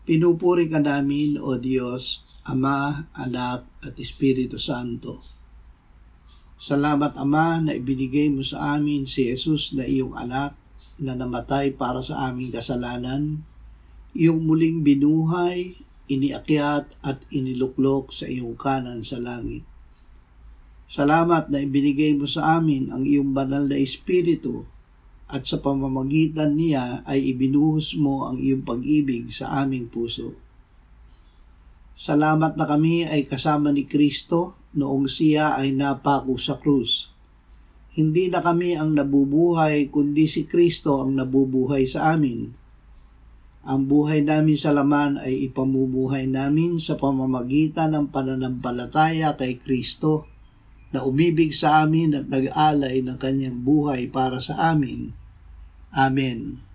Pinupuri ka namin, O Diyos, Ama, Anak, at Espiritu Santo. Salamat, Ama, na ibinigay mo sa amin si Jesus na iyong anak na namatay para sa aming kasalanan, iyong muling binuhay, iniakyat at iniluklok sa iyong kanan sa langit. Salamat na ibinigay mo sa amin ang iyong banal na Espiritu at sa pamamagitan niya ay ibinuhos mo ang iyong pag-ibig sa aming puso. Salamat na kami ay kasama ni Kristo noong siya ay napako sa krus. Hindi na kami ang nabubuhay kundi si Kristo ang nabubuhay sa amin. Ang buhay namin sa laman ay ipamumuhay namin sa pamamagitan ng pananampalataya kay Kristo na umibig sa amin at nag-alay ng kanyang buhay para sa amin. Amen.